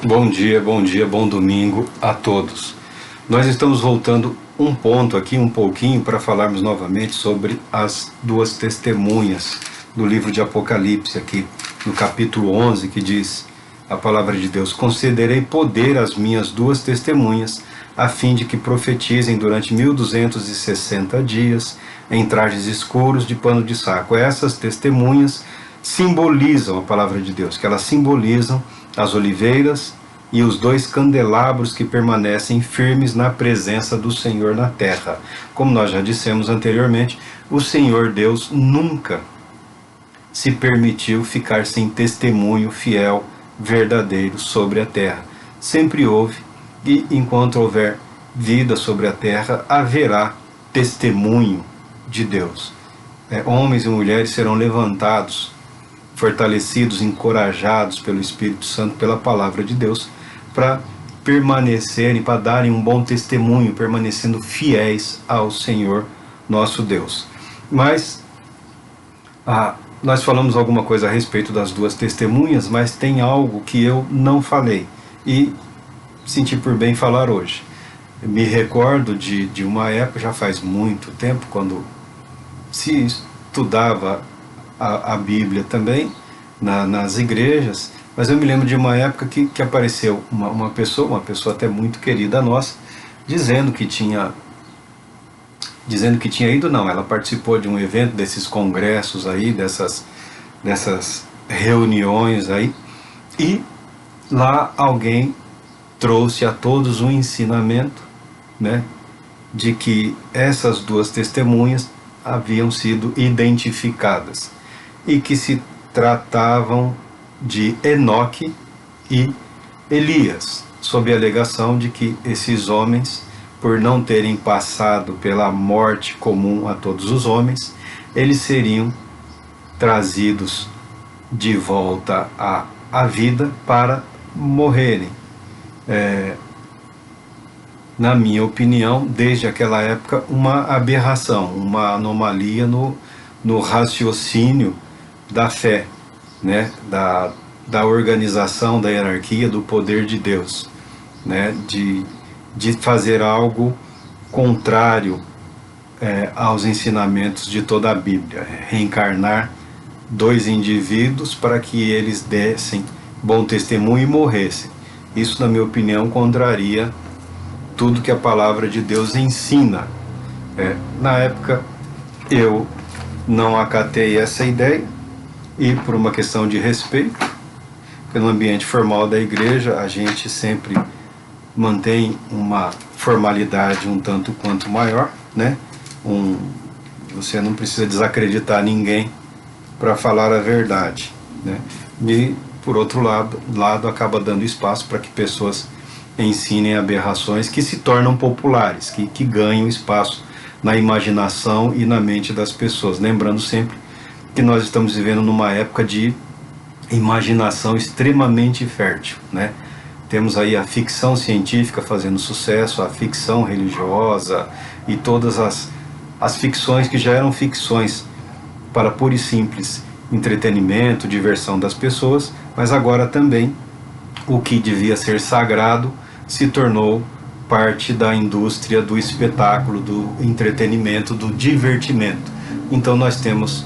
Bom dia, bom domingo a todos. Nós estamos voltando um ponto aqui, um pouquinho, para falarmos novamente sobre as duas testemunhas do livro de Apocalipse, aqui no capítulo 11, que diz a palavra de Deus: concederei poder às minhas duas testemunhas, a fim de que profetizem durante 1260 dias, em trajes escuros de pano de saco. Essas testemunhas simbolizam a palavra de Deus, que elas simbolizam as oliveiras e os dois candelabros que permanecem firmes na presença do Senhor na terra. Como nós já dissemos anteriormente, o Senhor Deus nunca se permitiu ficar sem testemunho fiel, verdadeiro sobre a terra. Sempre houve, e enquanto houver vida sobre a terra, haverá testemunho de Deus. Homens e mulheres serão levantados, fortalecidos, encorajados pelo Espírito Santo, pela palavra de Deus, para permanecerem, para darem um bom testemunho, permanecendo fiéis ao Senhor nosso Deus. Mas nós falamos alguma coisa a respeito das duas testemunhas, mas tem algo que eu não falei e senti por bem falar hoje. Me recordo de uma época, já faz muito tempo, quando se estudava a Bíblia também nas igrejas, mas eu me lembro de uma época que apareceu uma pessoa até muito querida nossa, dizendo que tinha ido, não, ela participou de um evento, desses congressos aí, dessas reuniões aí, e lá alguém trouxe a todos um ensinamento, né, de que essas duas testemunhas haviam sido identificadas e que se tratavam de Enoque e Elias, sob a alegação de que esses homens, por não terem passado pela morte comum a todos os homens, eles seriam trazidos de volta à vida para morrerem. Na minha opinião, desde aquela época, uma aberração, uma anomalia no raciocínio da fé, né? da organização, da hierarquia, do poder de Deus, né? de fazer algo contrário aos ensinamentos de toda a Bíblia, reencarnar dois indivíduos para que eles dessem bom testemunho e morressem. Isso, na minha opinião, contraria tudo que a palavra de Deus ensina. Na época eu não acatei essa ideia, e por uma questão de respeito, porque no ambiente formal da igreja a gente sempre mantém uma formalidade um tanto quanto maior, né? Você não precisa desacreditar ninguém para falar a verdade, né? E por outro lado acaba dando espaço para que pessoas ensinem aberrações que se tornam populares, que ganham espaço na imaginação e na mente das pessoas. Lembrando sempre que nós estamos vivendo numa época de imaginação extremamente fértil, né? Temos aí a ficção científica fazendo sucesso, a ficção religiosa e todas as ficções que já eram ficções para puro e simples entretenimento, diversão das pessoas, mas agora também o que devia ser sagrado se tornou parte da indústria do espetáculo, do entretenimento, do divertimento. Então nós temos,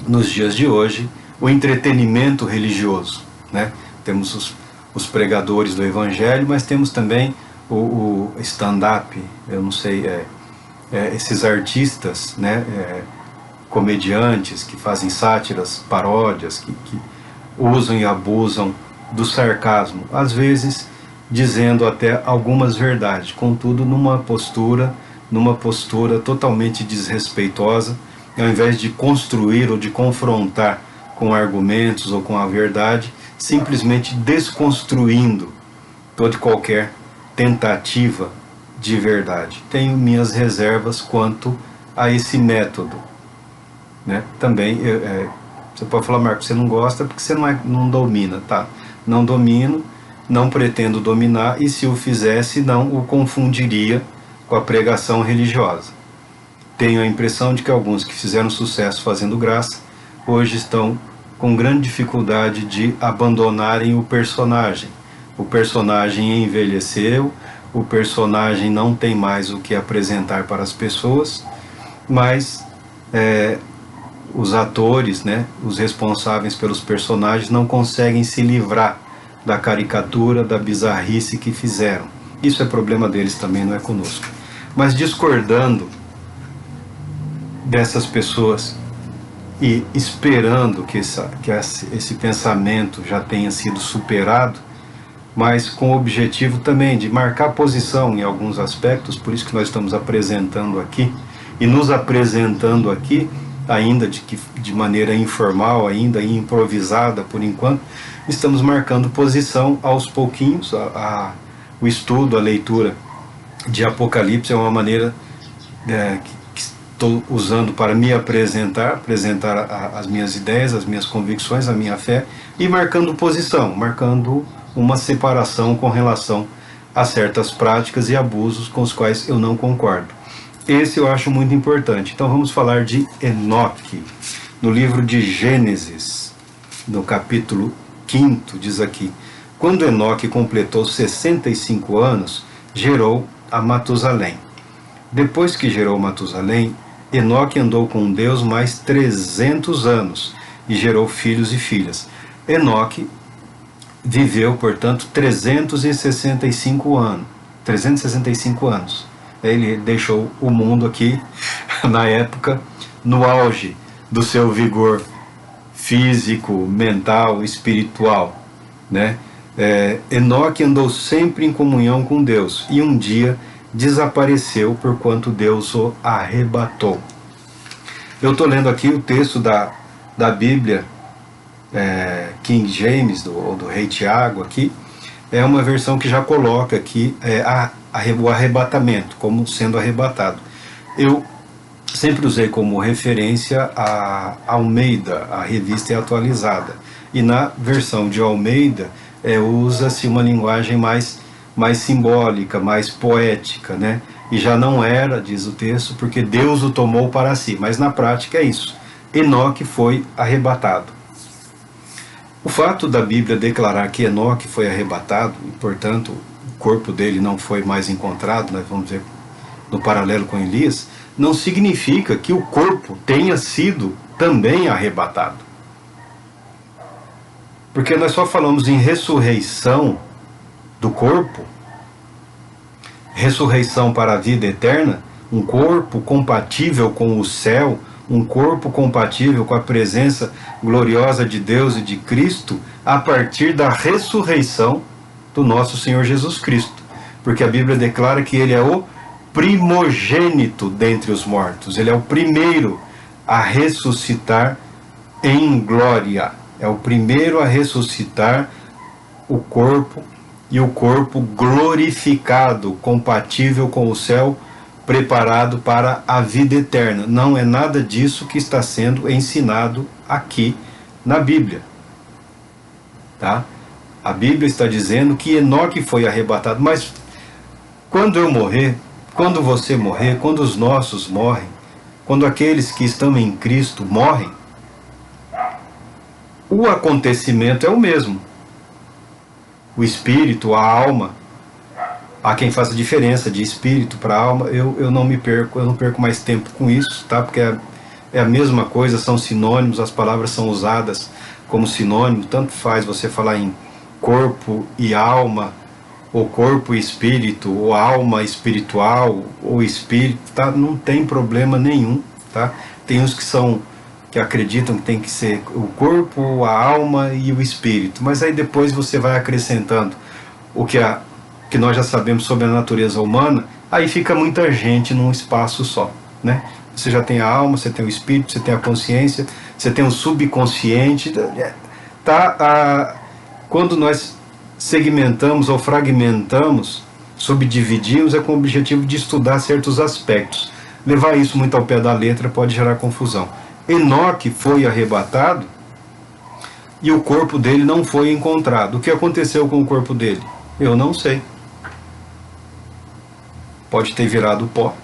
nos dias de hoje, o entretenimento religioso, né? Temos os pregadores do Evangelho, mas temos também o stand-up, eu não sei, esses artistas, né? Comediantes que fazem sátiras, paródias, que usam e abusam do sarcasmo, às vezes dizendo até algumas verdades, contudo numa postura totalmente desrespeitosa, ao invés de construir ou de confrontar com argumentos ou com a verdade, simplesmente desconstruindo toda e qualquer tentativa de verdade. Tenho minhas reservas quanto a esse método, né? Também você pode falar: Marcos, você não gosta porque você não domina, tá? Não domino, não pretendo dominar, e se o fizesse, não o confundiria com a pregação religiosa. Tenho a impressão de que alguns que fizeram sucesso fazendo graça, hoje estão com grande dificuldade de abandonarem o personagem, O personagem envelheceu, o personagem não tem mais o que apresentar para as pessoas, mas os atores, né, os responsáveis pelos personagens, não conseguem se livrar da caricatura, da bizarrice que fizeram. Isso é problema deles também, não é conosco. Mas discordando dessas pessoas e esperando que esse pensamento já tenha sido superado, mas com o objetivo também de marcar posição em alguns aspectos, por isso que nós estamos apresentando aqui, e nos apresentando aqui, ainda de maneira informal, ainda improvisada por enquanto, estamos marcando posição aos pouquinhos. O estudo, a leitura de Apocalipse é uma maneira que estou usando para me apresentar as minhas ideias, as minhas convicções, a minha fé, e marcando posição, marcando uma separação com relação a certas práticas e abusos com os quais eu não concordo. Esse eu acho muito importante. Então vamos falar de Enoque. No livro de Gênesis, no capítulo 5, diz aqui: quando Enoque completou 65 anos, gerou a Matusalém. Depois que gerou Matusalém, Enoque andou com Deus mais 300 anos e gerou filhos e filhas. Enoque viveu, portanto, 365 anos. Ele deixou o mundo aqui, na época, no auge do seu vigor físico, mental, espiritual, né? Enoque andou sempre em comunhão com Deus e um dia desapareceu porquanto Deus o arrebatou. Eu estou lendo aqui o texto da Bíblia, King James, do Rei Tiago aqui. É uma versão que já coloca aqui o arrebatamento, como sendo arrebatado. Eu sempre usei como referência a Almeida, a revista é atualizada. E na versão de Almeida usa-se uma linguagem mais simbólica, mais poética, né? E já não era, diz o texto, porque Deus o tomou para si. Mas na prática é isso. Enoque foi arrebatado. O fato da Bíblia declarar que Enoque foi arrebatado, e portanto o corpo dele não foi mais encontrado, nós vamos ver no paralelo com Elias, não significa que o corpo tenha sido também arrebatado. Porque nós só falamos em ressurreição do corpo, ressurreição para a vida eterna, um corpo compatível com o céu, um corpo compatível com a presença gloriosa de Deus e de Cristo, a partir da ressurreição do nosso Senhor Jesus Cristo. Porque a Bíblia declara que Ele é o primogênito dentre os mortos. Ele é o primeiro a ressuscitar em glória. É o primeiro a ressuscitar o corpo, e o corpo glorificado, compatível com o céu, preparado para a vida eterna. Não é nada disso que está sendo ensinado aqui na Bíblia. Tá? A Bíblia está dizendo que Enoque foi arrebatado, mas quando eu morrer, quando você morrer, quando os nossos morrem, quando aqueles que estão em Cristo morrem, o acontecimento é o mesmo. O espírito, a alma, há quem faça diferença de espírito para alma. Eu não perco mais tempo com isso, tá? Porque é a mesma coisa, são sinônimos, as palavras são usadas como sinônimo, tanto faz você falar em corpo e alma, ou corpo e espírito, ou alma espiritual, ou espírito, tá? Não tem problema nenhum, tá? Tem uns que acreditam que tem que ser o corpo, a alma e o espírito, mas aí depois você vai acrescentando o que nós já sabemos sobre a natureza humana, aí fica muita gente num espaço só, né? Você já tem a alma, você tem o espírito, você tem a consciência, você tem o subconsciente, quando nós segmentamos ou fragmentamos, subdividimos, é com o objetivo de estudar certos aspectos. Levar isso muito ao pé da letra pode gerar confusão. Enoque foi arrebatado e o corpo dele não foi encontrado. O que aconteceu com o corpo dele? Eu não sei. Pode ter virado pó.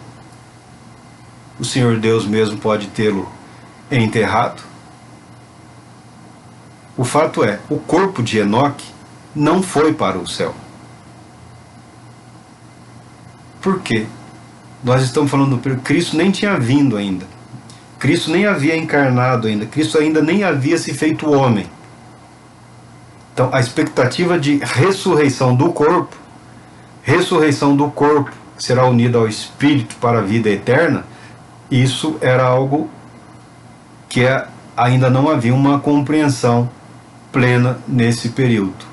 O Senhor Deus mesmo pode tê-lo enterrado. O fato é, o corpo de Enoque não foi para o céu. Por quê? Nós estamos falando do Cristo nem tinha vindo ainda. Cristo nem havia encarnado ainda. Cristo ainda nem havia se feito homem. Então, a expectativa de ressurreição do corpo será unida ao Espírito para a vida eterna, isso era algo que ainda não havia uma compreensão plena nesse período.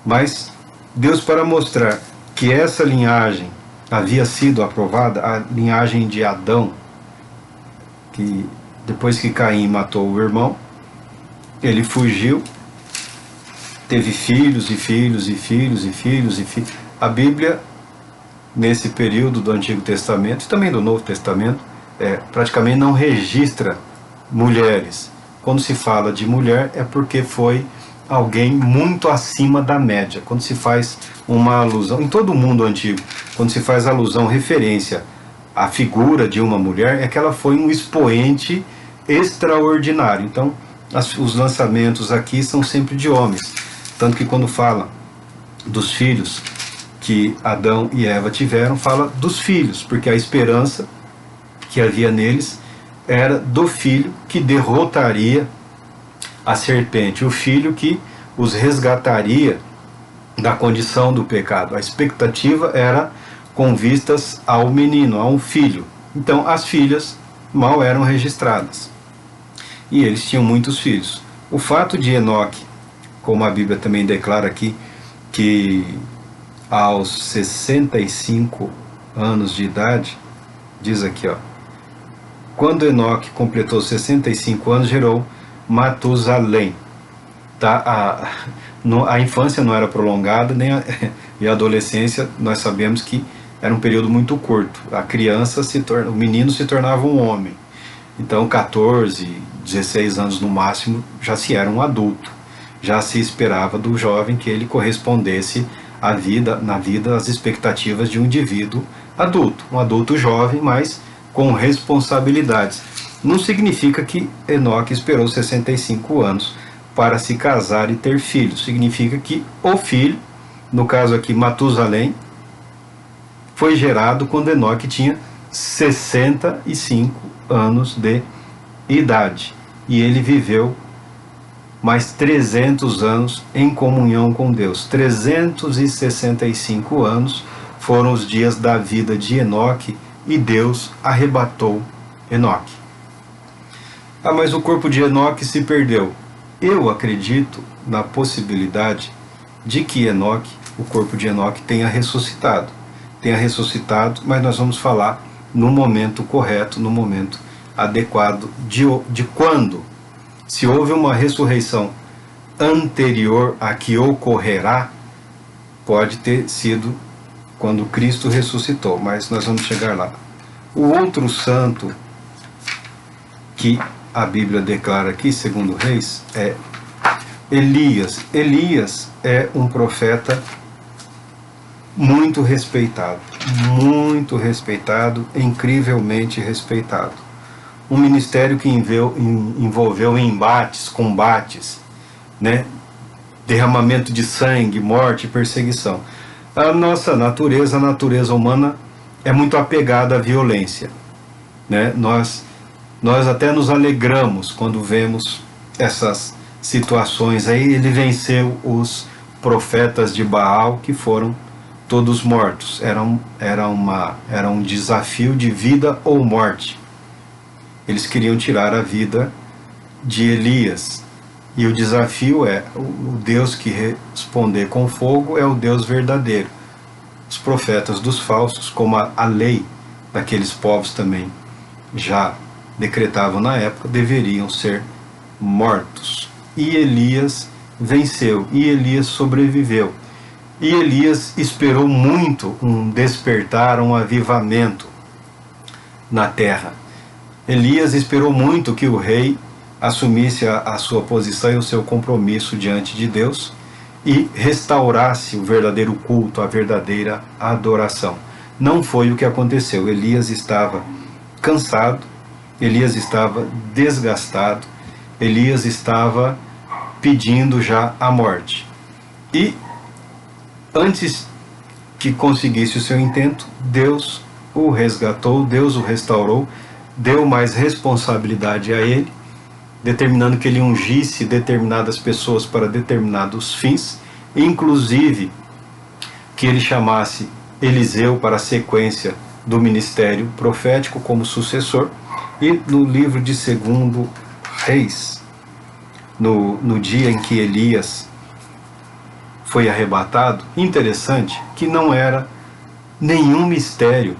Mas Deus, para mostrar que essa linhagem havia sido aprovada, a linhagem de Adão, que depois que Caim matou o irmão, ele fugiu, teve filhos e filhos e filhos e filhos e filhos. A Bíblia, nesse período do Antigo Testamento e também do Novo Testamento, praticamente não registra mulheres. Quando se fala de mulher é porque foi alguém muito acima da média. Quando se faz uma alusão, em todo o mundo antigo, quando se faz alusão, referência à figura de uma mulher, é que ela foi um expoente extraordinário. Então, os lançamentos aqui são sempre de homens. Tanto que quando fala dos filhos que Adão e Eva tiveram, fala dos filhos, porque a esperança que havia neles era do filho que derrotaria a serpente, o filho que os resgataria da condição do pecado. A expectativa era com vistas ao menino, a um filho. Então as filhas mal eram registradas. E eles tinham muitos filhos. O fato de Enoque, como a Bíblia também declara aqui, que aos 65 anos de idade, diz aqui, quando Enoque completou 65 anos, gerou Matusalém. Tá? A infância não era prolongada, e a adolescência, nós sabemos que era um período muito curto. A criança o menino se tornava um homem. Então 14, 16 anos no máximo, já se era um adulto. Já se esperava do jovem que ele correspondesse na vida às expectativas de um indivíduo adulto. Um adulto jovem, mas com responsabilidades. Não significa que Enoque esperou 65 anos para se casar e ter filhos. Significa que o filho, no caso aqui Matusalém, foi gerado quando Enoque tinha 65 anos de idade. E ele viveu mais 300 anos em comunhão com Deus. 365 anos foram os dias da vida de Enoque e Deus arrebatou Enoque. Mas o corpo de Enoque se perdeu. Eu acredito na possibilidade de que Enoque, o corpo de Enoque, tenha ressuscitado. Mas nós vamos falar no momento correto, no momento adequado de quando. Se houve uma ressurreição anterior a que ocorrerá, pode ter sido quando Cristo ressuscitou, mas nós vamos chegar lá. O outro santo que a Bíblia declara aqui, segundo Reis, é Elias. Elias é um profeta muito respeitado, incrivelmente respeitado. Um ministério que envolveu embates, combates, né? Derramamento de sangue, morte, perseguição. A nossa natureza, a natureza humana, é muito apegada à violência, né? Nós até nos alegramos quando vemos essas situações aí. Ele venceu os profetas de Baal, que foram todos mortos. Era um desafio de vida ou morte. Eles queriam tirar a vida de Elias. E o desafio o Deus que responder com fogo é o Deus verdadeiro. Os profetas dos falsos, como a lei daqueles povos também já decretavam na época, deveriam ser mortos. E Elias venceu, e Elias sobreviveu. E Elias esperou muito um despertar, um avivamento na terra. Elias esperou muito que o rei assumisse a sua posição e o seu compromisso diante de Deus e restaurasse o verdadeiro culto, a verdadeira adoração. Não foi o que aconteceu. Elias estava cansado, Elias estava desgastado, Elias estava pedindo já a morte. E antes que conseguisse o seu intento, Deus o resgatou, Deus o restaurou, deu mais responsabilidade a ele, determinando que ele ungisse determinadas pessoas para determinados fins, inclusive que ele chamasse Eliseu para a sequência do ministério profético como sucessor. E no livro de 2 Reis, no dia em que Elias foi arrebatado, interessante que não era nenhum mistério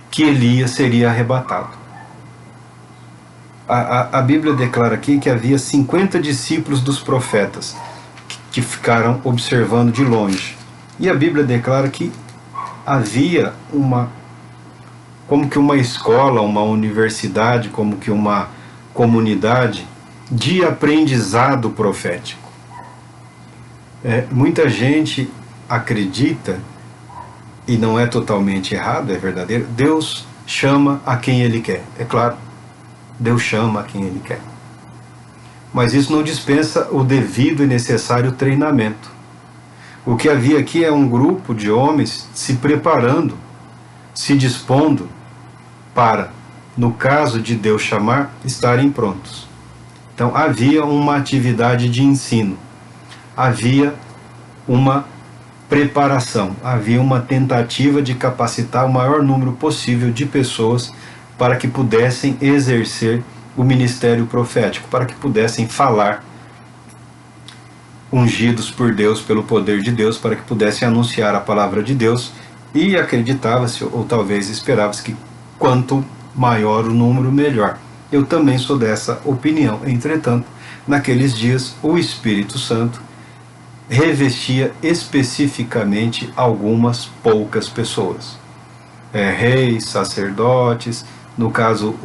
que Elias seria arrebatado. A Bíblia declara aqui que havia 50 discípulos dos profetas que ficaram observando de longe. E a Bíblia declara que havia como que uma escola, uma universidade, como que uma comunidade de aprendizado profético. Muita gente acredita, e não é totalmente errado, é verdadeiro, Deus chama a quem Ele quer. É claro, Deus chama a quem Ele quer. Mas isso não dispensa o devido e necessário treinamento. O que havia aqui é um grupo de homens se preparando, se dispondo para, no caso de Deus chamar, estarem prontos. Então havia uma atividade de ensino, havia uma preparação, havia uma tentativa de capacitar o maior número possível de pessoas para que pudessem exercer o ministério profético, para que pudessem falar, ungidos por Deus, pelo poder de Deus, para que pudessem anunciar a palavra de Deus. E acreditava-se, ou talvez esperava-se, que quanto maior o número, melhor. Eu também sou dessa opinião. Entretanto, naqueles dias, o Espírito Santo revestia especificamente algumas poucas pessoas. Reis, sacerdotes, no caso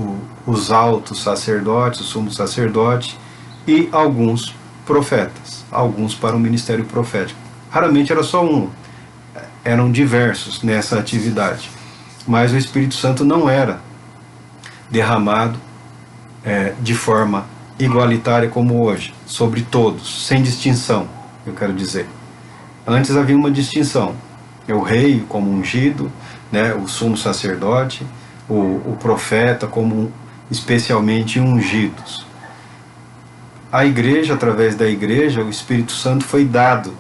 os altos sacerdotes, o sumo sacerdote, e alguns profetas, alguns para o ministério profético. Raramente era só um, eram diversos nessa atividade. Mas o Espírito Santo não era derramado de forma igualitária como hoje, sobre todos, sem distinção, eu quero dizer. Antes havia uma distinção, o rei como ungido, né, o sumo sacerdote, o profeta como especialmente ungidos. A igreja, através da igreja, o Espírito Santo foi dado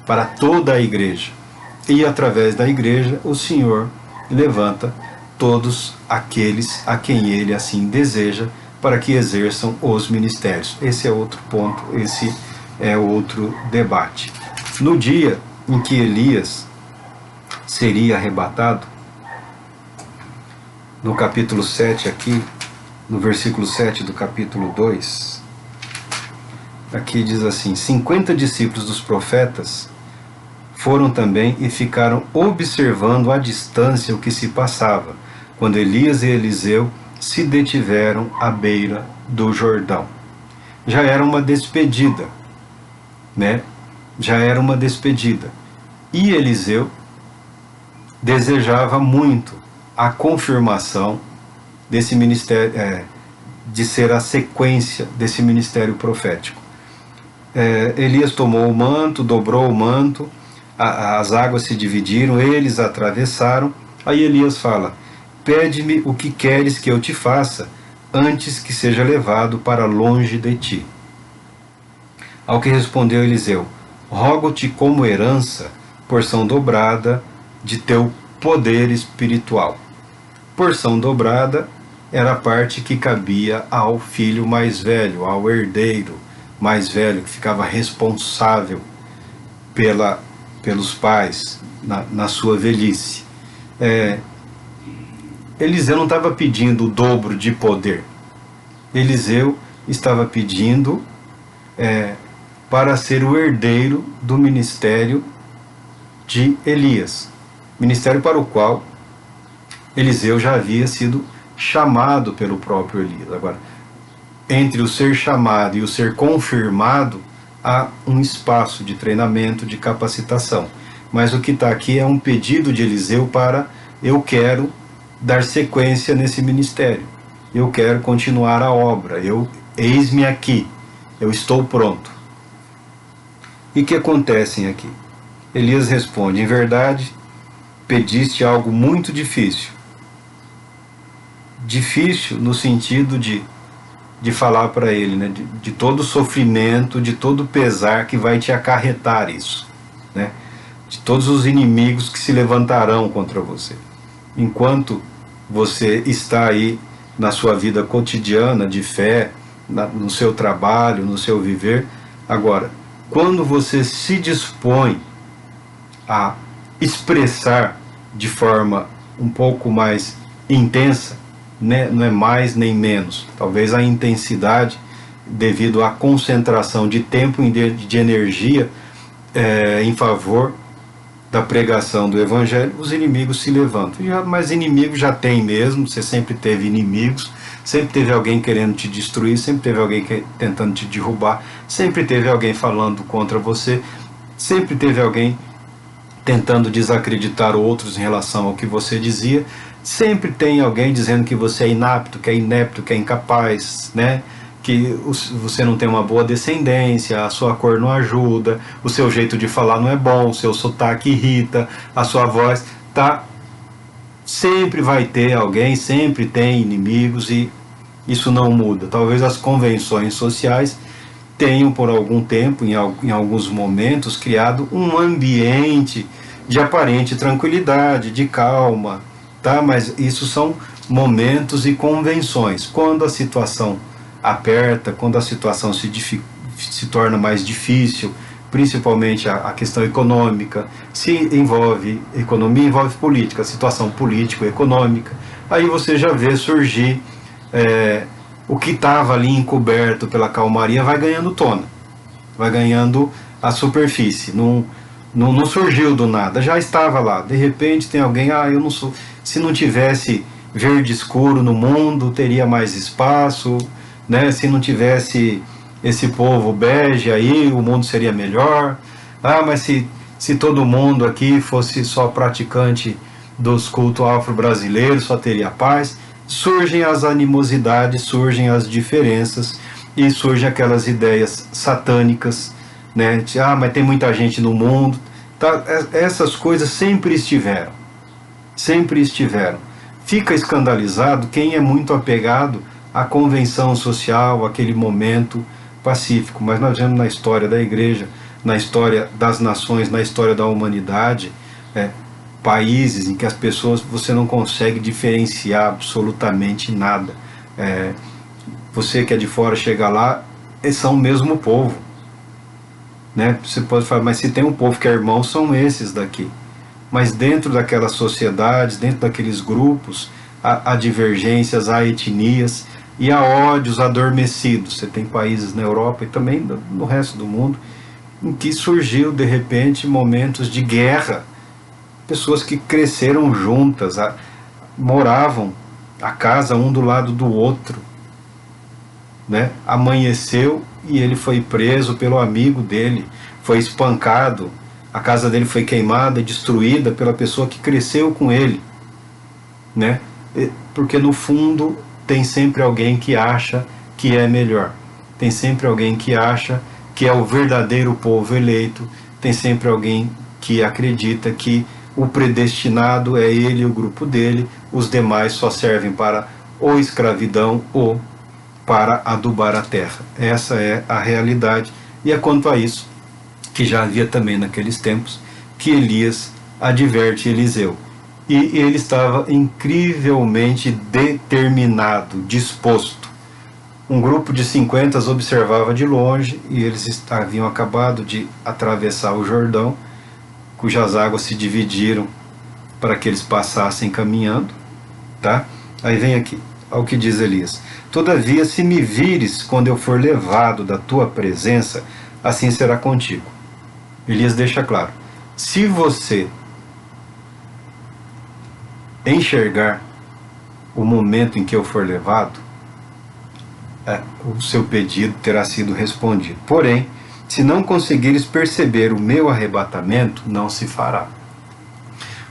para toda a igreja. E através da igreja, o Senhor levanta todos aqueles a quem Ele assim deseja, para que exerçam os ministérios. Esse é outro ponto, esse é outro debate. No dia em que Elias seria arrebatado, no capítulo 7 aqui, no versículo 7 do capítulo 2, aqui diz assim: 50 discípulos dos profetas foram também e ficaram observando à distância o que se passava, quando Elias e Eliseu se detiveram à beira do Jordão. Já era uma despedida, né? Já era uma despedida. E Eliseu desejava muito a confirmação desse ministério, de ser a sequência desse ministério profético. Elias tomou o manto, dobrou o manto, as águas se dividiram, eles atravessaram. Aí Elias fala: pede-me o que queres que eu te faça, antes que seja levado para longe de ti. Ao que respondeu Eliseu: rogo-te como herança, porção dobrada de teu poder espiritual. Porção dobrada era a parte que cabia ao filho mais velho, ao herdeiro mais velho, que ficava responsável pelos pais na sua velhice. Eliseu não estava pedindo o dobro de poder. Eliseu estava pedindo para ser o herdeiro do ministério de Elias, ministério para o qual Eliseu já havia sido chamado pelo próprio Elias. Agora, entre o ser chamado e o ser confirmado, há um espaço de treinamento, de capacitação. Mas o que está aqui é um pedido de Eliseu para: eu quero dar sequência nesse ministério, eu quero continuar a obra, eis-me aqui, eu estou pronto. E que acontecem aqui? Elias responde: em verdade, pediste algo muito difícil. Difícil no sentido de falar para ele, né? De todo o sofrimento, de todo o pesar que vai te acarretar isso, né? De todos os inimigos que se levantarão contra você. Enquanto você está aí na sua vida cotidiana de fé, no seu trabalho, no seu viver. Agora, quando você se dispõe a expressar de forma um pouco mais intensa, né? Não é mais nem menos, talvez a intensidade devido à concentração de tempo e de energia em favor da pregação do Evangelho, os inimigos se levantam. Mas inimigo já tem mesmo, você sempre teve inimigos, sempre teve alguém querendo te destruir, sempre teve alguém tentando te derrubar, sempre teve alguém falando contra você, sempre teve alguém tentando desacreditar outros em relação ao que você dizia, sempre tem alguém dizendo que você é inapto, que é inepto, que é incapaz, né? Que você não tem uma boa descendência, a sua cor não ajuda, o seu jeito de falar não é bom, o seu sotaque irrita, a sua voz, tá? Sempre vai ter alguém, sempre tem inimigos e isso não muda. Talvez as convenções sociais tenham por algum tempo, em alguns momentos, criado um ambiente de aparente tranquilidade, de calma, tá? Mas isso são momentos e convenções. Quando a situação aperta, quando a situação se torna mais difícil, principalmente a questão econômica, se envolve economia, envolve política, a situação político-econômica, aí você já vê surgir o que estava ali encoberto pela calmaria vai ganhando tona, vai ganhando a superfície, não surgiu do nada, já estava lá, de repente tem alguém, eu não sou, se não tivesse verde escuro no mundo, teria mais espaço, né? Se não tivesse esse povo bege aí, o mundo seria melhor. Mas se todo mundo aqui fosse só praticante dos cultos afro-brasileiros, só teria paz. Surgem as animosidades, surgem as diferenças e surgem aquelas ideias satânicas, né? Mas tem muita gente no mundo. Tá? Essas coisas sempre estiveram. Sempre estiveram. Fica escandalizado quem é muito apegado à convenção social, aquele momento pacífico. Mas nós vemos na história da igreja, na história das nações, na história da humanidade, países em que as pessoas, você não consegue diferenciar absolutamente nada. Você que é de fora chega lá, eles são o mesmo povo, né? Você pode falar, mas se tem um povo que é irmão, são esses daqui. Mas dentro daquelas sociedades, dentro daqueles grupos, há divergências, há etnias e há ódios adormecidos. Você tem países na Europa e também no resto do mundo em que surgiu de repente momentos de guerra, pessoas que cresceram juntas, moravam a casa um do lado do outro, né? Amanheceu e ele foi preso pelo amigo dele, foi espancado, a casa dele foi queimada e destruída pela pessoa que cresceu com ele, né? Porque no fundo tem sempre alguém que acha que é melhor, tem sempre alguém que acha que é o verdadeiro povo eleito, tem sempre alguém que acredita que o predestinado é ele e o grupo dele, os demais só servem para ou escravidão ou para adubar a terra. Essa é a realidade, e é quanto a isso que já havia também naqueles tempos que Elias adverte Eliseu. E ele estava incrivelmente determinado, disposto. Um grupo de 50 observava de longe e eles haviam acabado de atravessar o Jordão, cujas águas se dividiram para que eles passassem caminhando, tá? Aí vem aqui, ao que diz Elias: todavia, se me vires quando eu for levado da tua presença, assim será contigo. Elias deixa claro, se você enxergar o momento em que eu for levado, o seu pedido terá sido respondido. Porém, se não conseguires perceber o meu arrebatamento, não se fará.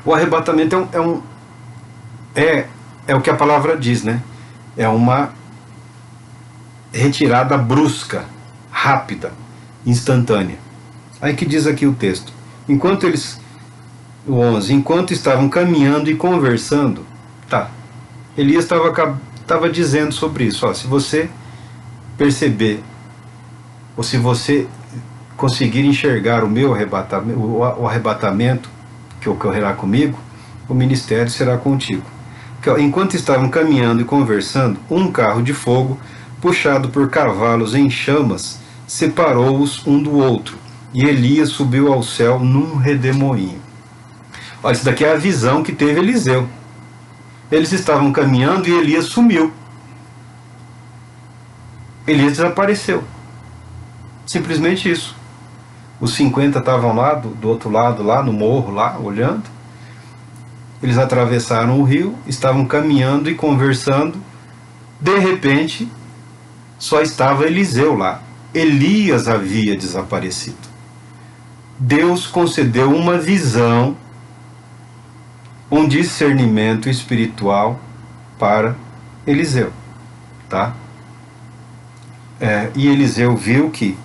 O arrebatamento é o que a palavra diz, né? É uma retirada brusca, rápida, instantânea. Aí que diz aqui o texto: o 11, enquanto estavam caminhando e conversando, tá, Elias estava dizendo sobre isso, ó, se você perceber, ou se você conseguir enxergar o meu arrebatamento, o arrebatamento que ocorrerá comigo, o ministério será contigo. Enquanto estavam caminhando e conversando, um carro de fogo, puxado por cavalos em chamas, separou-os um do outro, e Elias subiu ao céu num redemoinho. Olha, isso daqui é a visão que teve Eliseu. Eles estavam caminhando e Elias sumiu. Elias desapareceu. Simplesmente isso. Os 50 estavam lá, do outro lado, lá no morro, lá, olhando. Eles atravessaram o rio, estavam caminhando e conversando. De repente, só estava Eliseu lá. Elias havia desaparecido. Deus concedeu uma visão, um discernimento espiritual para Eliseu, tá? E Eliseu viu que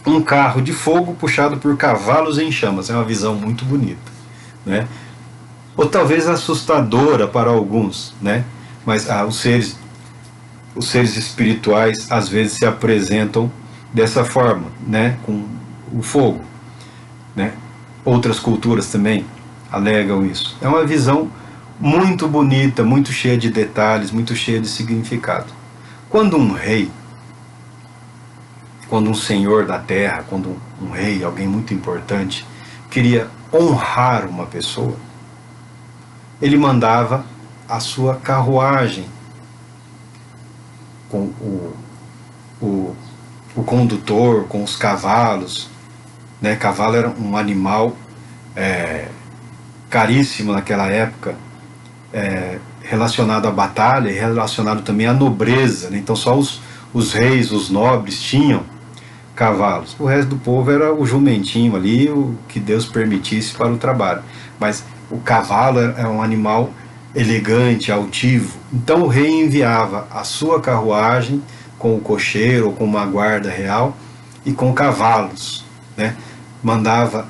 um carro de fogo puxado por cavalos em chamas. É uma visão muito bonita, né? Ou talvez assustadora para alguns, né? Mas os seres espirituais às vezes se apresentam dessa forma, né? Com o fogo, né? Outras culturas também alegam isso. É uma visão muito bonita, muito cheia de detalhes, muito cheia de significado. Quando um rei, quando um senhor da terra, quando um rei, alguém muito importante, queria honrar uma pessoa, ele mandava a sua carruagem com o condutor, com os cavalos, né? Cavalo era um animal caríssimo naquela época, relacionado à batalha e relacionado também à nobreza, né? Então só os reis, os nobres tinham cavalos. O resto do povo era o jumentinho ali, o que Deus permitisse para o trabalho. Mas o cavalo é um animal elegante, altivo. Então o rei enviava a sua carruagem com o cocheiro ou com uma guarda real e com cavalos, né? Mandava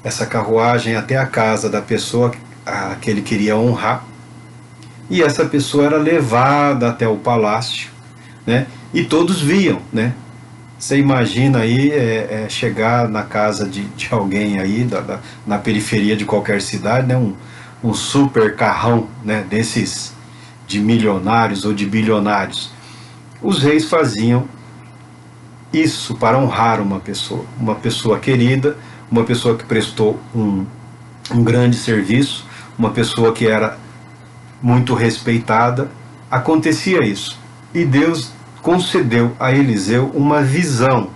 essa carruagem até a casa da pessoa que ele queria honrar, e essa pessoa era levada até o palácio, né? E todos viam, né? Você imagina aí chegar na casa de alguém aí na periferia de qualquer cidade, né? Um super carrão, né? Desses de milionários ou de bilionários. Os reis faziam isso para honrar uma pessoa querida, uma pessoa que prestou um grande serviço, uma pessoa que era muito respeitada. Acontecia isso. E Deus concedeu a Eliseu uma visão,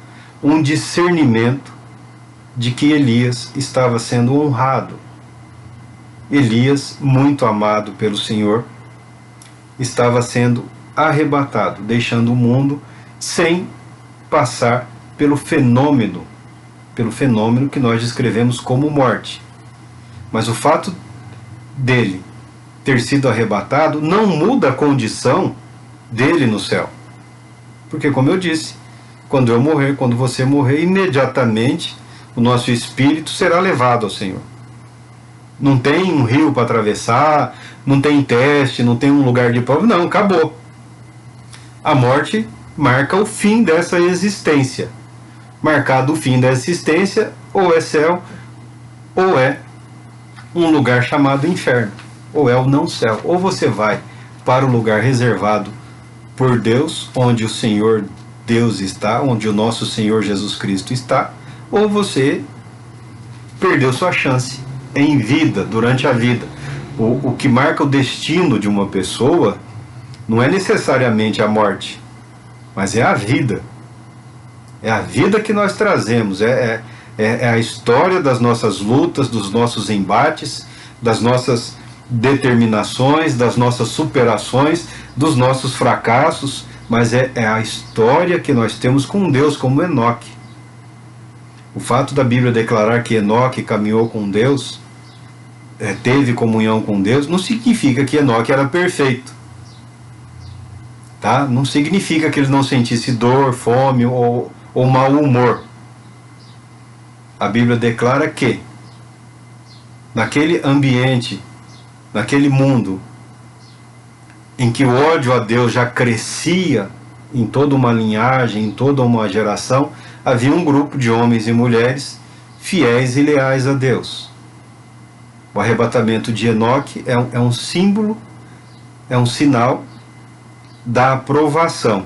um discernimento de que Elias estava sendo honrado. Elias, muito amado pelo Senhor, estava sendo arrebatado, deixando o mundo sem passar pelo fenômeno que nós descrevemos como morte. Mas o fato dele ter sido arrebatado não muda a condição dele no céu. Porque, como eu disse, quando eu morrer, quando você morrer, imediatamente o nosso espírito será levado ao Senhor. Não tem um rio para atravessar, não tem teste, não tem um lugar de prova, não, acabou. A morte marca o fim dessa existência. Marcado o fim da existência, ou é céu, ou é um lugar chamado inferno, ou é o não céu. Ou você vai para o lugar reservado por Deus, onde o Senhor Deus está, onde o nosso Senhor Jesus Cristo está, ou você perdeu sua chance em vida, durante a vida. O que marca o destino de uma pessoa não é necessariamente a morte, mas é a vida. É a vida que nós trazemos, é a história das nossas lutas, dos nossos embates, das nossas determinações, das nossas superações, dos nossos fracassos, mas é a história que nós temos com Deus, como Enoque. O fato da Bíblia declarar que Enoque caminhou com Deus, teve comunhão com Deus, não significa que Enoque era perfeito. Tá? Não significa que ele não sentisse dor, fome ou mau humor. a Bíblia declara que naquele ambiente, naquele mundo em que o ódio a Deus já crescia em toda uma linhagem, em toda uma geração, havia um grupo de homens e mulheres fiéis e leais a Deus. O arrebatamento de Enoque é um símbolo, é um sinal da aprovação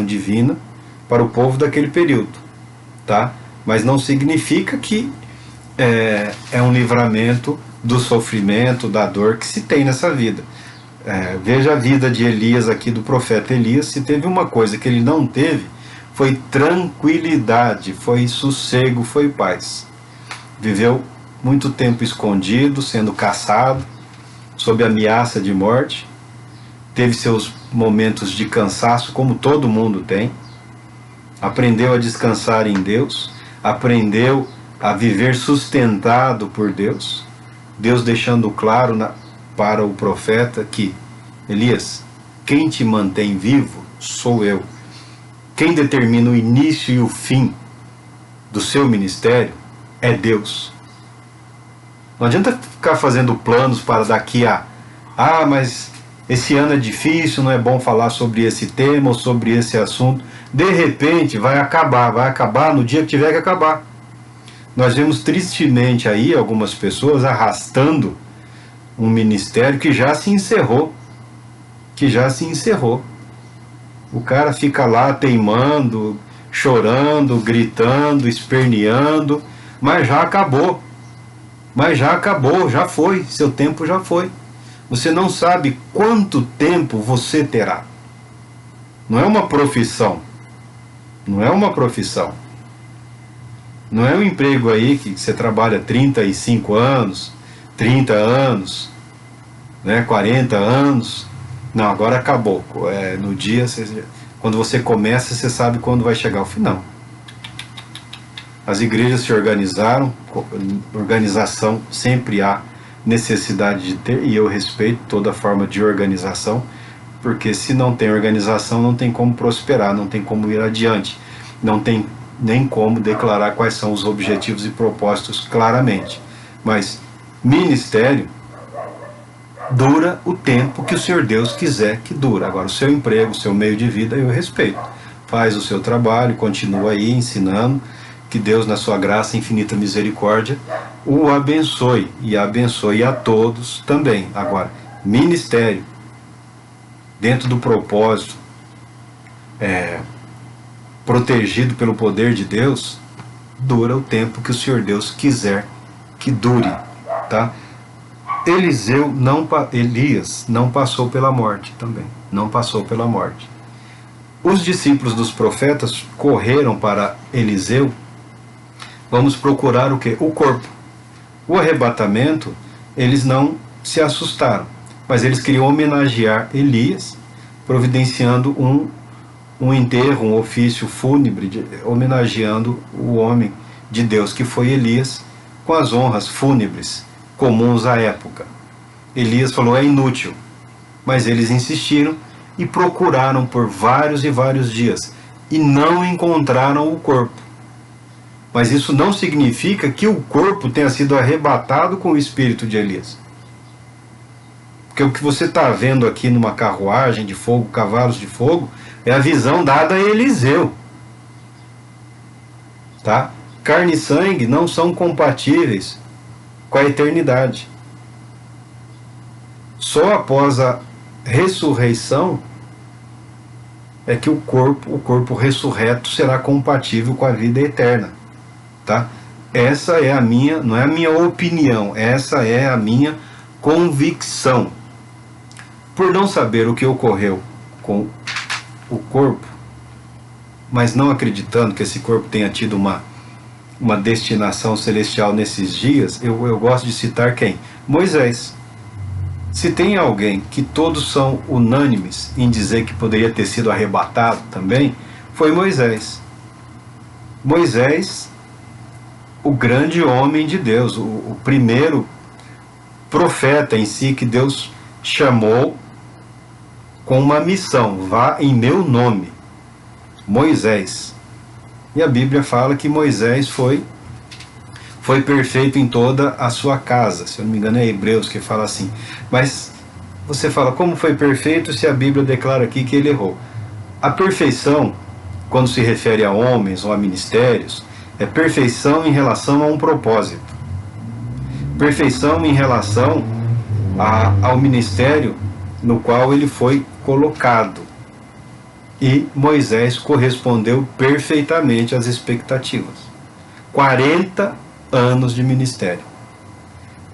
divina para o povo daquele período, tá? Mas não significa que é um livramento do sofrimento, da dor que se tem nessa vida. Veja a vida de Elias aqui, do profeta Elias. Se teve uma coisa que ele não teve, foi tranquilidade, foi sossego, foi paz. Viveu muito tempo escondido, sendo caçado, sob ameaça de morte. Teve seus momentos de cansaço, como todo mundo tem. Aprendeu a descansar em Deus, aprendeu a viver sustentado por Deus. Deus deixando claro para o profeta que: Elias, quem te mantém vivo sou eu. Quem determina o início e o fim do seu ministério é Deus. Não adianta ficar fazendo planos para daqui a... mas esse ano é difícil, não é bom falar sobre esse tema ou sobre esse assunto. De repente vai acabar no dia que tiver que acabar. Nós vemos tristemente aí algumas pessoas arrastando um ministério que já se encerrou. O cara fica lá teimando, chorando, gritando, esperneando, mas já acabou, já foi, seu tempo já foi. Você não sabe quanto tempo você terá. Não é uma profissão. Não é um emprego aí que você trabalha 35 anos, 30 anos, 40 anos. Não, agora acabou. No dia, quando você começa, você sabe quando vai chegar o final. As igrejas se organizaram, organização sempre há necessidade de ter, e eu respeito toda forma de organização, porque se não tem organização, não tem como prosperar, não tem como ir adiante, não tem nem como declarar quais são os objetivos e propósitos claramente. Mas ministério dura o tempo que o Senhor Deus quiser que dure. Agora, o seu emprego, o seu meio de vida, eu respeito. Faz o seu trabalho, continua aí ensinando, que Deus, na sua graça e infinita misericórdia, o abençoe, e abençoe a todos também. Agora, ministério, dentro do propósito, protegido pelo poder de Deus, dura o tempo que o Senhor Deus quiser que dure, tá? Elias não passou pela morte também, não passou pela morte. Os discípulos dos profetas correram para Eliseu. Vamos procurar o quê? O corpo. O arrebatamento, eles não se assustaram, mas eles queriam homenagear Elias, providenciando um enterro, um ofício fúnebre, homenageando o homem de Deus que foi Elias, com as honras fúnebres comuns à época. Elias falou: é inútil, mas eles insistiram e procuraram por vários e vários dias e não encontraram o corpo. Mas isso não significa que o corpo tenha sido arrebatado com o espírito de Elias. Porque o que você está vendo aqui numa carruagem de fogo, cavalos de fogo, é a visão dada a Eliseu. Tá? Carne e sangue não são compatíveis com a eternidade. Só após a ressurreição é que o corpo ressurreto será compatível com a vida eterna. Tá? Essa é a minha, não é a minha opinião, essa é a minha convicção. Por não saber o que ocorreu com o corpo, mas não acreditando que esse corpo tenha tido uma destinação celestial nesses dias, eu gosto de citar quem? Moisés. Se tem alguém que todos são unânimes em dizer que poderia ter sido arrebatado também, foi Moisés. Moisés, o grande homem de Deus, o primeiro profeta em si que Deus chamou com uma missão: vá em meu nome. Moisés. E a Bíblia fala que Moisés foi Foi perfeito em toda a sua casa. Se eu não me engano é Hebreus que fala assim. Mas você fala, como foi perfeito se a Bíblia declara aqui que ele errou? A perfeição, quando se refere a homens ou a ministérios, é perfeição em relação a um propósito. Perfeição em relação ao ministério no qual ele foi colocado. E Moisés correspondeu perfeitamente às expectativas. 40 anos de ministério.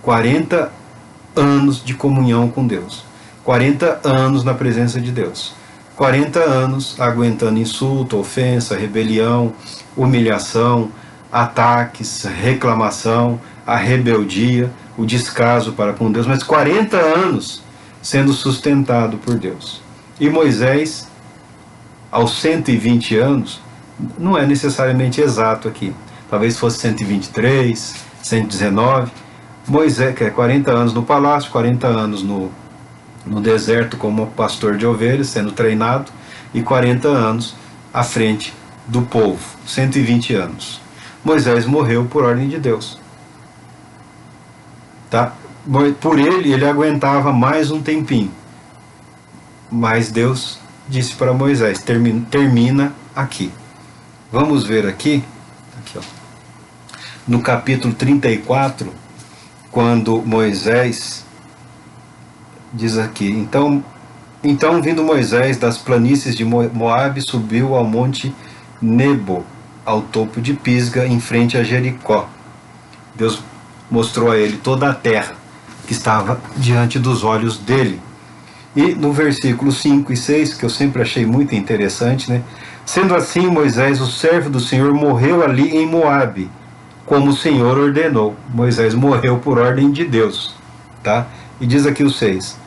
40 anos de comunhão com Deus. 40 anos na presença de Deus. 40 anos aguentando insulto, ofensa, rebelião, humilhação, ataques, reclamação, a rebeldia, o descaso para com Deus, mas 40 anos sendo sustentado por Deus. E Moisés, aos 120 anos, não é necessariamente exato aqui, talvez fosse 123, 119, Moisés, que é 40 anos no palácio, 40 anos no deserto como pastor de ovelhas, sendo treinado, e 40 anos à frente do povo, 120 anos. Moisés morreu por ordem de Deus. Tá? Por ele aguentava mais um tempinho. Mas Deus disse para Moisés, termina aqui. Vamos ver aqui ó, no capítulo 34, quando Moisés diz aqui, então vindo Moisés das planícies de Moabe, subiu ao monte Nebo, ao topo de Pisga, em frente a Jericó. Deus mostrou a ele toda a terra que estava diante dos olhos dele. E no versículo 5 e 6, que eu sempre achei muito interessante, né? Sendo assim, Moisés, o servo do Senhor, morreu ali em Moabe, como o Senhor ordenou. Moisés morreu por ordem de Deus, tá? E diz aqui o 6.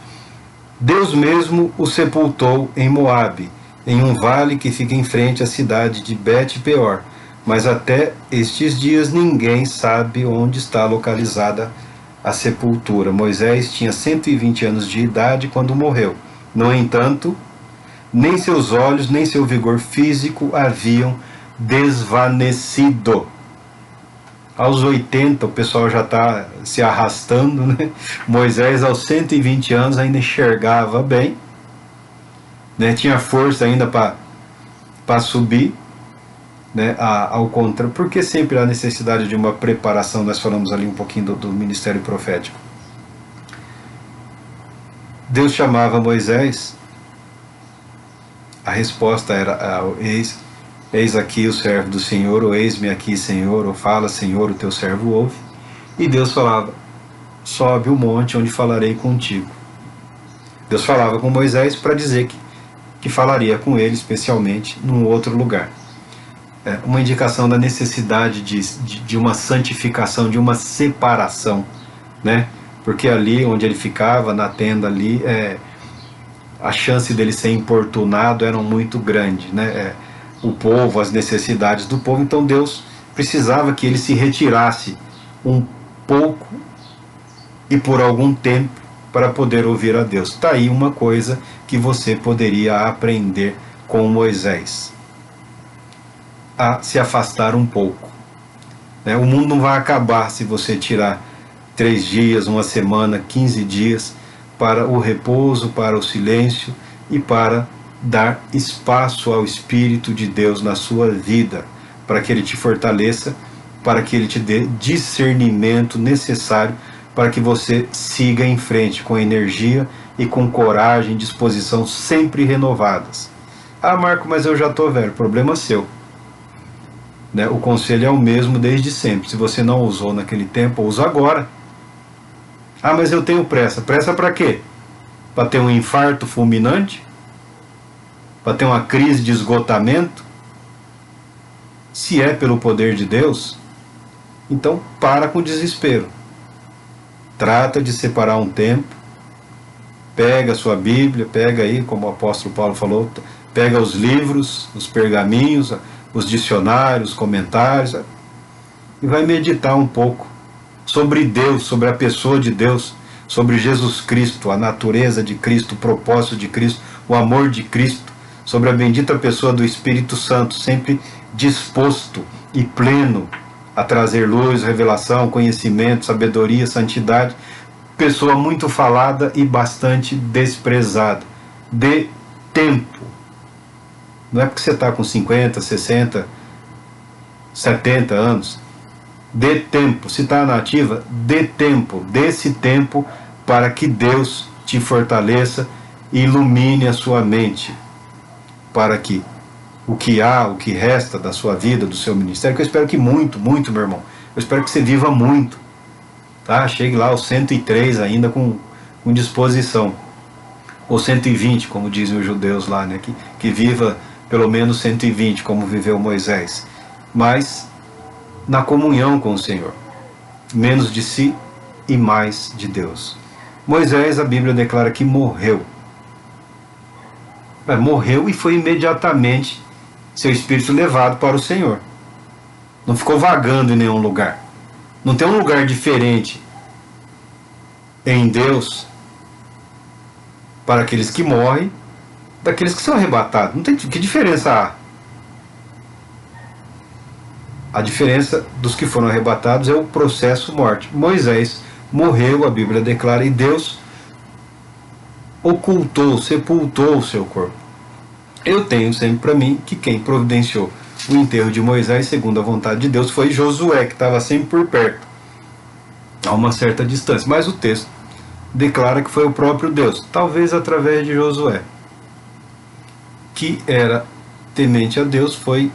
Deus mesmo o sepultou em Moabe, em um vale que fica em frente à cidade de Bet-peor. Mas até estes dias ninguém sabe onde está localizada a sepultura. Moisés tinha 120 anos de idade quando morreu. No entanto, nem seus olhos, nem seu vigor físico haviam desvanecido. Aos 80 o pessoal já está se arrastando, né? Moisés aos 120 anos ainda enxergava bem, né? Tinha força ainda para subir, né? Ao contrário, porque sempre há necessidade de uma preparação. Nós falamos ali um pouquinho do ministério profético. Deus chamava Moisés, a resposta era eis aqui o servo do Senhor, ou eis-me aqui, Senhor, ou fala, Senhor, o teu servo ouve. E Deus falava, sobe o monte onde falarei contigo. Deus falava com Moisés para dizer que falaria com ele, especialmente, num outro lugar. Uma indicação da necessidade de uma santificação, de uma separação, né? Porque ali onde ele ficava, na tenda ali, a chance dele ser importunado era muito grande, né? O povo, as necessidades do povo, então Deus precisava que ele se retirasse um pouco e por algum tempo para poder ouvir a Deus. Está aí uma coisa que você poderia aprender com Moisés, a se afastar um pouco, né? O mundo não vai acabar se você tirar 3 dias, uma semana, 15 dias para o repouso, para o silêncio e para dar espaço ao Espírito de Deus na sua vida, para que Ele te fortaleça, para que Ele te dê discernimento necessário para que você siga em frente com energia e com coragem e disposição sempre renovadas. Ah, Marco, mas eu já estou velho. Problema seu, né? O conselho é o mesmo desde sempre. Se você não usou naquele tempo, usa agora. Ah, mas eu tenho pressa. Pressa para quê? Para ter um infarto fulminante? Para ter uma crise de esgotamento? Se é pelo poder de Deus, então para com o desespero. Trata de separar um tempo, pega a sua Bíblia, pega aí, como o apóstolo Paulo falou, pega os livros, os pergaminhos, os dicionários, os comentários, e vai meditar um pouco sobre Deus, sobre a pessoa de Deus, sobre Jesus Cristo, a natureza de Cristo, o propósito de Cristo, o amor de Cristo, sobre a bendita pessoa do Espírito Santo, sempre disposto e pleno a trazer luz, revelação, conhecimento, sabedoria, santidade. Pessoa muito falada e bastante desprezada. Dê tempo. Não é porque você está com 50, 60, 70 anos. Dê tempo. Se está na ativa, dê tempo. Dê esse tempo para que Deus te fortaleça e ilumine a sua mente. Para que o que há, o que resta da sua vida, do seu ministério, que eu espero que muito, muito, meu irmão. Eu espero que você viva muito. Tá? Chegue lá aos 103 ainda com disposição. Ou 120, como dizem os judeus lá, né? Que viva pelo menos 120, como viveu Moisés. Mas na comunhão com o Senhor. Menos de si e mais de Deus. Moisés, a Bíblia declara que morreu. Morreu e foi imediatamente seu espírito levado para o Senhor. Não ficou vagando em nenhum lugar. Não tem um lugar diferente em Deus para aqueles que morrem daqueles que são arrebatados. Não tem que diferença há? A diferença dos que foram arrebatados é o processo morte. Moisés morreu, a Bíblia declara, e Deus ocultou, sepultou o seu corpo. Eu tenho sempre para mim que quem providenciou o enterro de Moisés, segundo a vontade de Deus, foi Josué, que estava sempre por perto, a uma certa distância. Mas o texto declara que foi o próprio Deus, talvez através de Josué, que era temente a Deus, foi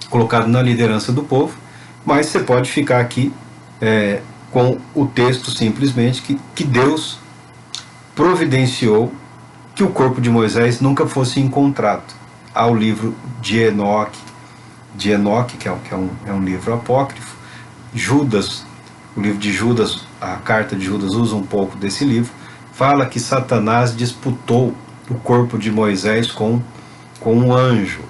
colocado na liderança do povo. Mas você pode ficar aqui com o texto simplesmente que Deus providenciou que o corpo de Moisés nunca fosse encontrado. Há o livro de Enoque, que é um livro apócrifo. Judas, o livro de Judas, a carta de Judas usa um pouco desse livro, fala que Satanás disputou o corpo de Moisés com um anjo,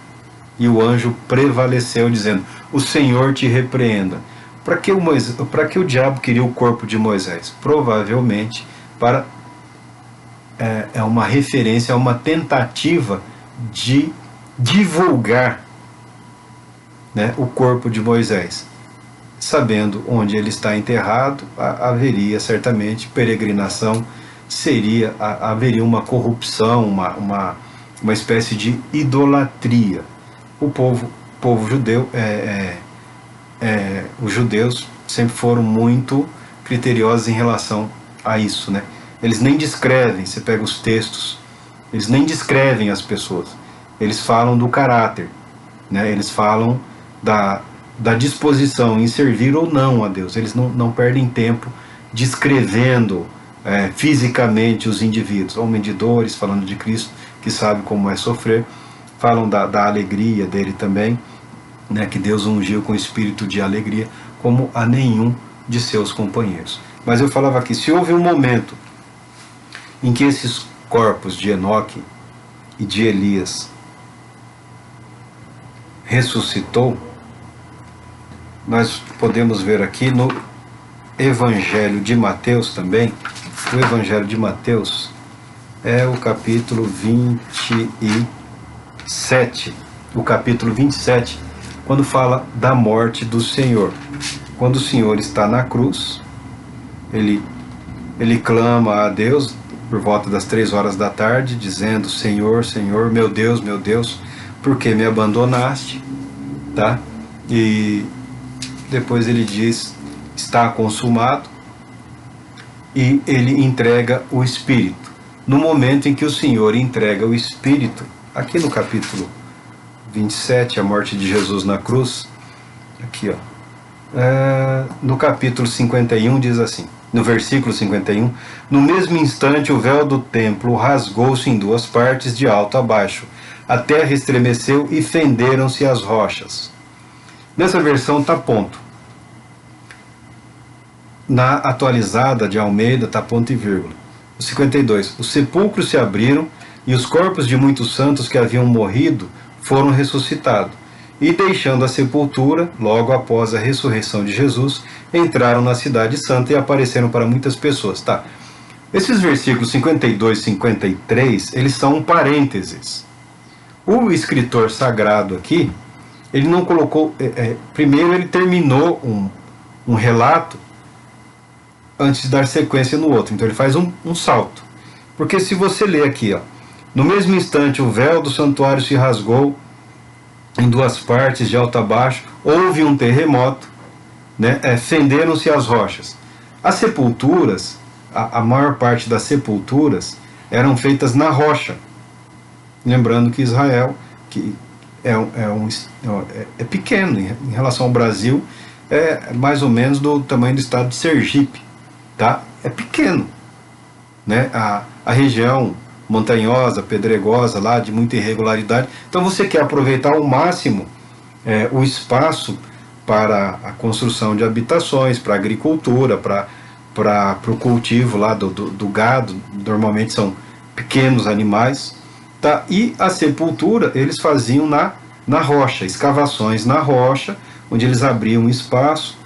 e o anjo prevaleceu dizendo: o Senhor te repreenda. Para que o diabo queria o corpo de Moisés? Provavelmente para uma referência, é uma tentativa de divulgar, né, o corpo de Moisés. Sabendo onde ele está enterrado, haveria certamente peregrinação, haveria uma corrupção, uma espécie de idolatria. O povo judeu, os judeus sempre foram muito criteriosos em relação a isso, né? Eles nem descrevem, você pega os textos, eles nem descrevem as pessoas. Eles falam do caráter, né? Eles falam da disposição em servir ou não a Deus. Eles não perdem tempo descrevendo fisicamente os indivíduos. Homem de dores, falando de Cristo, que sabe como é sofrer. Falam da alegria dele também, né? Que Deus ungiu com espírito de alegria, como a nenhum de seus companheiros. Mas eu falava aqui, se houve um momento em que esses corpos de Enoque e de Elias ressuscitou, nós podemos ver aqui no Evangelho de Mateus também. O Evangelho de Mateus é o capítulo 27, quando fala da morte do Senhor. Quando o Senhor está na cruz, ele clama a Deus por volta das 3 horas da tarde, dizendo: Senhor, Senhor, meu Deus, por que me abandonaste? Tá? E depois ele diz: está consumado, e ele entrega o Espírito. No momento em que o Senhor entrega o Espírito, aqui no capítulo 27, a morte de Jesus na cruz, aqui ó, no capítulo 51 diz assim, no versículo 51, no mesmo instante o véu do templo rasgou-se em 2 partes de alto a baixo, a terra estremeceu e fenderam-se as rochas. Nessa versão está ponto. Na atualizada de Almeida está ponto e vírgula. O 52, os sepulcros se abriram e os corpos de muitos santos que haviam morrido foram ressuscitados. E deixando a sepultura, logo após a ressurreição de Jesus, entraram na cidade santa e apareceram para muitas pessoas. Tá. Esses versículos 52 e 53, eles são um parênteses. O escritor sagrado aqui, ele não colocou... primeiro ele terminou um relato antes de dar sequência no outro. Então ele faz um salto. Porque se você ler aqui, ó, no mesmo instante o véu do santuário se rasgou em duas partes, de alto a baixo, houve um terremoto, né? Fenderam-se as rochas. As sepulturas, a maior parte das sepulturas eram feitas na rocha. Lembrando que Israel, que é pequeno em relação ao Brasil, é mais ou menos do tamanho do estado de Sergipe, tá? É pequeno, né? A região montanhosa, pedregosa, lá de muita irregularidade. Então você quer aproveitar ao máximo o espaço para a construção de habitações, para a agricultura, para o cultivo lá do gado. Normalmente são pequenos animais, tá? E a sepultura eles faziam na rocha, escavações na rocha, onde eles abriam um espaço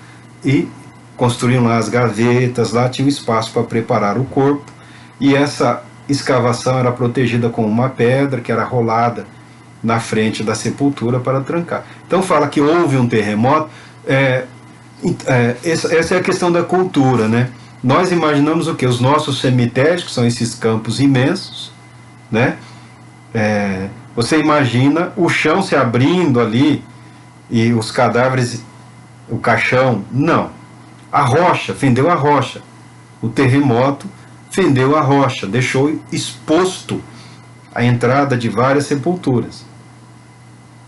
e construíam lá as gavetas, lá tinha um espaço para preparar o corpo, e essa escavação era protegida com uma pedra que era rolada na frente da sepultura para trancar. Então fala que houve um terremoto. Essa é a questão da cultura, né? Nós imaginamos o que? Os nossos cemitérios, que são esses campos imensos, né? Você imagina o chão se abrindo ali e os cadáveres, o caixão. Não. A rocha, fendeu a rocha. O terremoto fendeu a rocha, deixou exposto a entrada de várias sepulturas,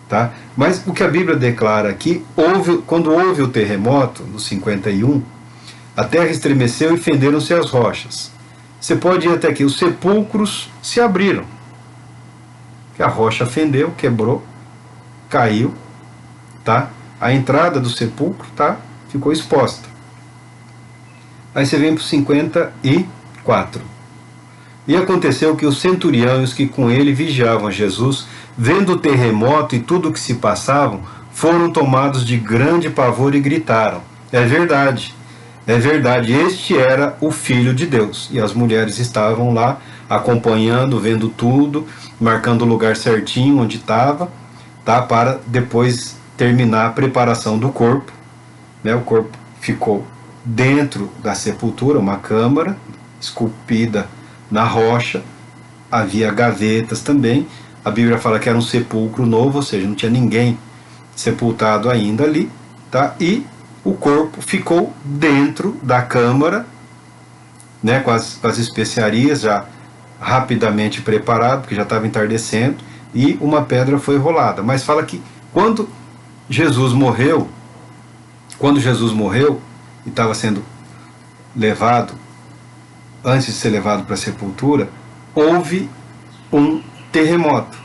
tá? Mas o que a Bíblia declara aqui, quando houve o terremoto, no 51, a terra estremeceu e fenderam-se as rochas. Você pode ir até aqui, os sepulcros se abriram, que a rocha fendeu, quebrou, caiu, tá? A entrada do sepulcro, tá? Ficou exposta. Aí você vem para o 54. E aconteceu que os centurião e os que com ele vigiavam Jesus, vendo o terremoto e tudo o que se passavam, foram tomados de grande pavor e gritaram: é verdade, este era o Filho de Deus. E as mulheres estavam lá acompanhando, vendo tudo, marcando o lugar certinho onde estava, tá? Para depois terminar a preparação do corpo, né? O corpo ficou dentro da sepultura, uma câmara esculpida na rocha, havia gavetas também. A Bíblia fala que era um sepulcro novo, ou seja, não tinha ninguém sepultado ainda ali, tá? E o corpo ficou dentro da câmara, né, com as especiarias já rapidamente preparado, porque já estava entardecendo, e uma pedra foi rolada. Mas fala que quando Jesus morreu e estava sendo levado, antes de ser levado para a sepultura, houve um terremoto.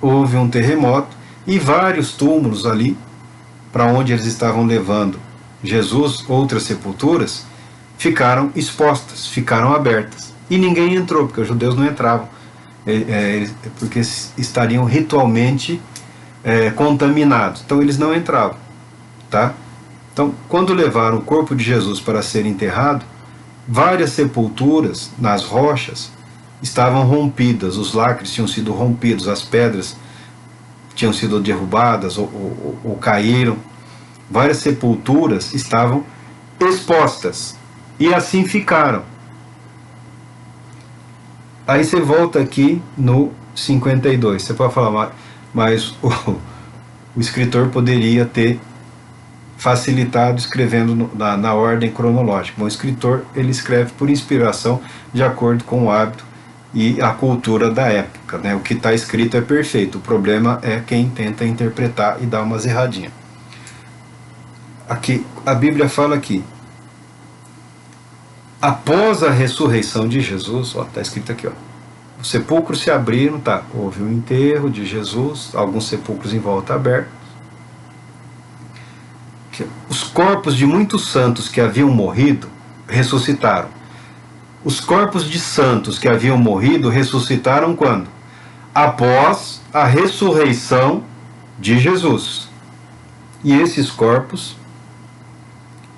Houve um terremoto e vários túmulos ali, para onde eles estavam levando Jesus, outras sepulturas, ficaram expostas, ficaram abertas. E ninguém entrou, porque os judeus não entravam, porque estariam ritualmente contaminados. Então eles não entravam, tá? Então, quando levaram o corpo de Jesus para ser enterrado, várias sepulturas nas rochas estavam rompidas, os lacres tinham sido rompidos, as pedras tinham sido derrubadas ou caíram. Várias sepulturas estavam expostas e assim ficaram. Aí você volta aqui no 52, você pode falar, mas o escritor poderia ter facilitado escrevendo na ordem cronológica. Bom, o escritor ele escreve por inspiração, de acordo com o hábito e a cultura da época, né? O que está escrito é perfeito, o problema é quem tenta interpretar e dar umas erradinhas. Aqui, a Bíblia fala aqui, após a ressurreição de Jesus, está escrito aqui, ó, os sepulcros se abriram, tá? Houve um enterro de Jesus, alguns sepulcros em volta abertos. Os corpos de muitos santos que haviam morrido ressuscitaram. Os corpos de santos que haviam morrido ressuscitaram quando? Após a ressurreição de Jesus. E esses corpos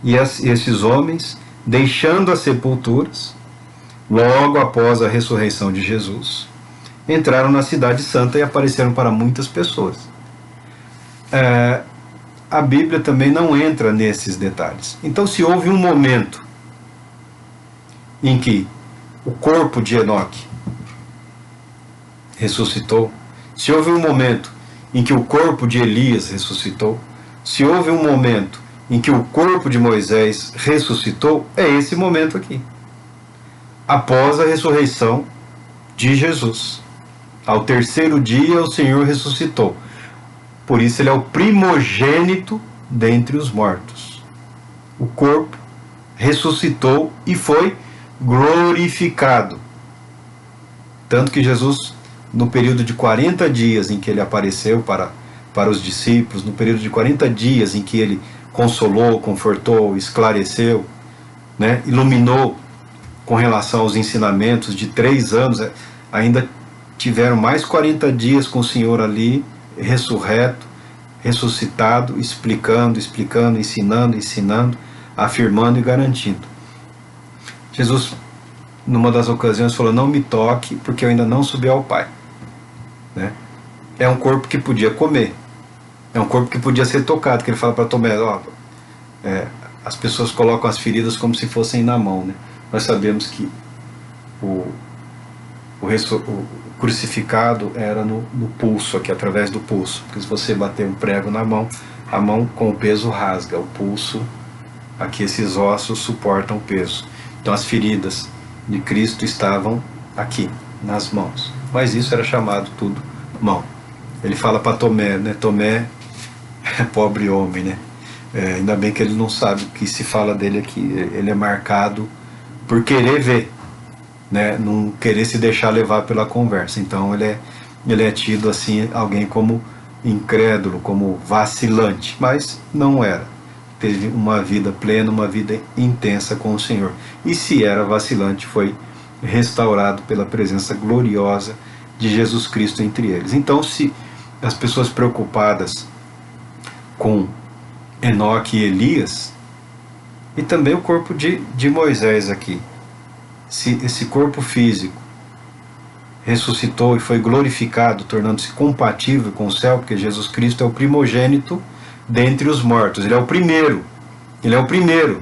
e esses homens, deixando as sepulturas, logo após a ressurreição de Jesus, entraram na cidade santa e apareceram para muitas pessoas. a Bíblia também não entra nesses detalhes. Então, se houve um momento em que o corpo de Enoque ressuscitou, se houve um momento em que o corpo de Elias ressuscitou, se houve um momento em que o corpo de Moisés ressuscitou, é esse momento aqui, após a ressurreição de Jesus. Ao terceiro dia o Senhor ressuscitou. Por isso ele é o primogênito dentre os mortos. O corpo ressuscitou e foi glorificado. Tanto que Jesus, no período de 40 dias em que ele apareceu para os discípulos, no período de 40 dias em que ele consolou, confortou, esclareceu, né, iluminou com relação aos ensinamentos de 3 anos, ainda tiveram mais 40 dias com o Senhor ali, ressurreto, ressuscitado, explicando, ensinando, afirmando e garantindo. Jesus, numa das ocasiões, falou: não me toque, porque eu ainda não subi ao Pai. Né? É um corpo que podia comer, é um corpo que podia ser tocado, que ele fala para Tomé, as pessoas colocam as feridas como se fossem na mão. Né? Nós sabemos que o crucificado era no pulso, aqui através do pulso, porque se você bater um prego na mão, a mão com o peso rasga, o pulso, aqui esses ossos suportam o peso. Então as feridas de Cristo estavam aqui, nas mãos, mas isso era chamado tudo mão. Ele fala para Tomé, né? Tomé, pobre homem, né? Ainda bem que ele não sabe o que se fala dele aqui. Ele é marcado por querer ver, né? Não querer se deixar levar pela conversa. Então ele é tido assim, alguém como incrédulo, como vacilante, mas não era. Teve uma vida plena, uma vida intensa com o Senhor. E se era vacilante, foi restaurado pela presença gloriosa de Jesus Cristo entre eles. Então, se as pessoas preocupadas com Enoque e Elias, e também o corpo de Moisés aqui, se esse corpo físico ressuscitou e foi glorificado, tornando-se compatível com o céu, porque Jesus Cristo é o primogênito dentre os mortos, ele é o primeiro, ele é o primeiro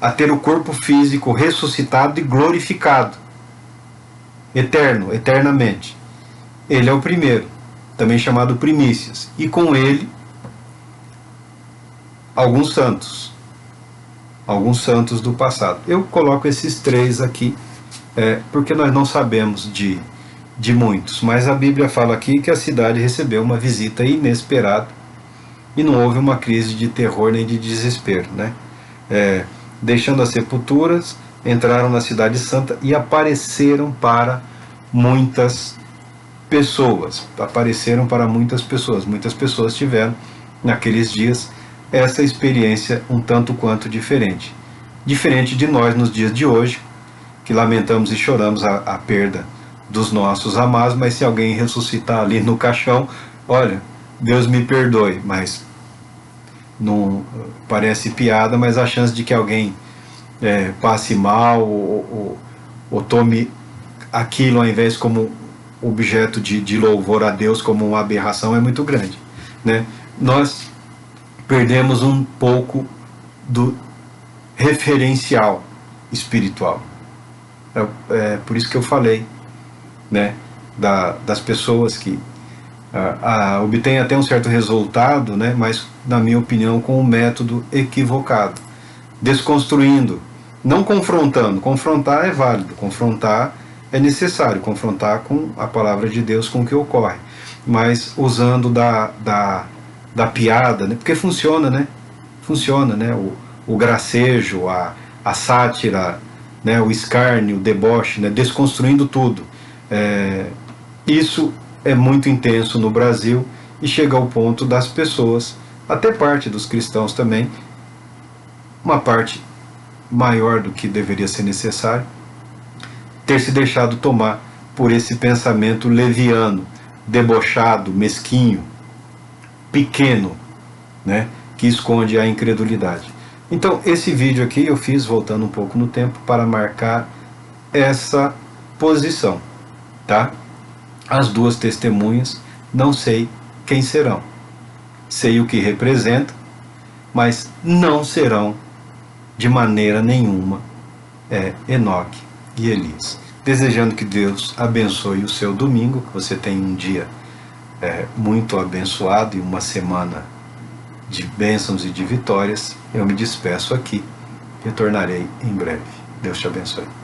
a ter o corpo físico ressuscitado e glorificado, eternamente. Ele é o primeiro, também chamado primícias, e com ele alguns santos do passado. Eu coloco esses 3 aqui, porque nós não sabemos de muitos, mas a Bíblia fala aqui que a cidade recebeu uma visita inesperada e não houve uma crise de terror nem de desespero, né? Deixando as sepulturas, entraram na cidade santa e apareceram para muitas pessoas. Muitas pessoas tiveram naqueles dias essa experiência um tanto quanto diferente de nós nos dias de hoje, que lamentamos e choramos a perda dos nossos amados, mas se alguém ressuscitar ali no caixão, olha, Deus me perdoe, mas não parece piada, mas a chance de que alguém passe mal ou tome aquilo ao invés como objeto de louvor a Deus, como uma aberração, é muito grande, né? Nós perdemos um pouco do referencial espiritual. Por isso que eu falei, né, das pessoas que obtêm até um certo resultado, né, mas, na minha opinião, com um método equivocado, desconstruindo, não confrontando. Confrontar é válido, confrontar é necessário, confrontar com a palavra de Deus, com o que ocorre, mas usando da piada, né, porque funciona, né, o gracejo, a sátira, né, o escárnio, o deboche, né, desconstruindo tudo. Isso é muito intenso no Brasil e chega ao ponto das pessoas, até parte dos cristãos também, uma parte maior do que deveria ser necessário, ter se deixado tomar por esse pensamento leviano, debochado, mesquinho, pequeno, né, que esconde a incredulidade. Então, esse vídeo aqui eu fiz voltando um pouco no tempo para marcar essa posição, tá? As duas testemunhas não sei quem serão. Sei o que representam, mas não serão de maneira nenhuma Enoque e Elias. Desejando que Deus abençoe o seu domingo, que você tenha um dia muito abençoado e uma semana de bênçãos e de vitórias. Eu me despeço aqui, retornarei em breve. Deus te abençoe.